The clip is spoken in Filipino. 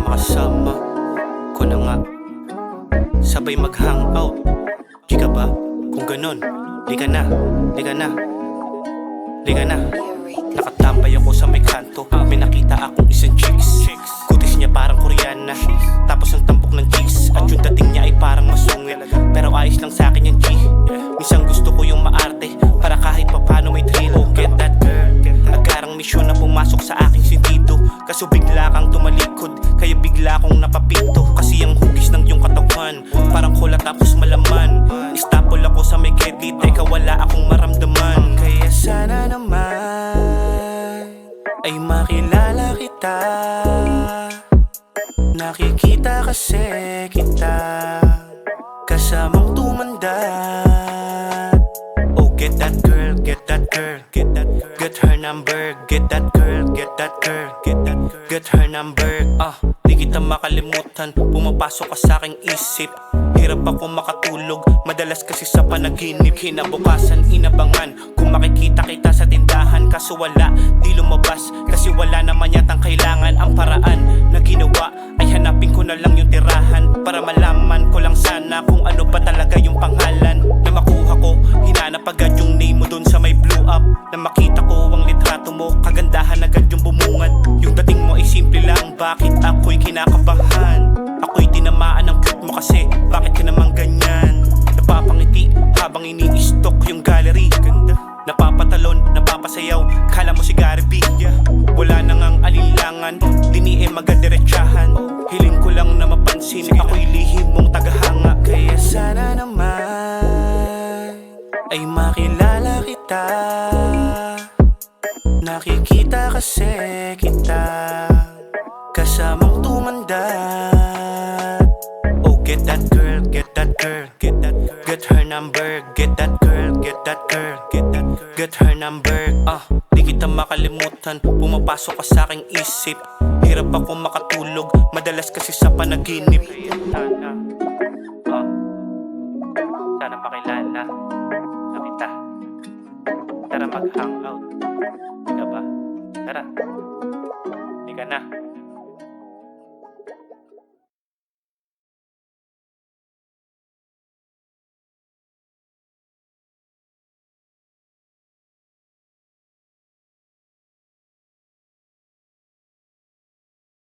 makasama ko na nga, sabay mag-hangout. Di ka ba? Kung ganon, di ka na, di ka na, di ka na. Nakatambay ako sa may kanto, may nakita akong isang chicks. Kutis niya parang Koreana, tapos ang tampok ng cheese. At yung dating niya ay parang masungit, pero ayos lang sa akin yung G. Minsan gusto ko yung maarte, para kahit papano may thrill. Oh, get that girl, agarang misyon na pumasok sa aking sentido. Kaso bigla kang tumalikod, kaya bigla akong napapito. Kasi ang hugis ng iyong katawan, parang kulat tapos malaman. Istapol ako sa may kedit, teka wala akong maramdaman. Kaya sana naman ay makilala kita. Nakikita kasi kita kasamang tumanda. Oh, get that girl, get that girl, get that girl, get her number, get that girl, get that girl, get that girl, get her number. Di kita makalimutan, pumapasok ka sa aking isip. Hirap ako makatulog, madalas kasi sa panaginip. Kinabukasan inabangan kung makikita kita sa tindahan. Kaso wala, di lumabas, kasi wala naman yatang kailangan. Ang paraan na ginawa ay hanapin ko na lang yung tirahan, para malaman ko lang sana kung ano ba talaga yung pangalan. Na makuha ko, hinanap agad yung name mo dun sa may blue up. Na makita ko ang litrato mo, kagandahan agad yung bumungad. Yung dating mo ay simple lang, bakit ako'y kinakabahan? Ako'y tinamaan ng cute mo kasi, bakit ka naman ganyan? Napapangiti habang ini-stock yung gallery. Ganda, napapatalon, napapasayaw, kala mo si Gary B. Wala na ngang alinlangan, diniem agad diretsahan. Hiling ko lang na mapansin, ako'y lihim mong tagahanga. Kaya sana naman ay makilala kita. Nakikita kasi kita kasamang tumanda. Oh, get that girl, get that girl, get that girl, get her number, get that girl, get that girl, get that girl, get her number. Di kita makalimutan, pumapasok ka sa aking isip. Hirap ako makatulog, madalas kasi sa panaginip. Sana makilala na kita. Tara mag-hangout. Di ka ba? Tara. Di ka na.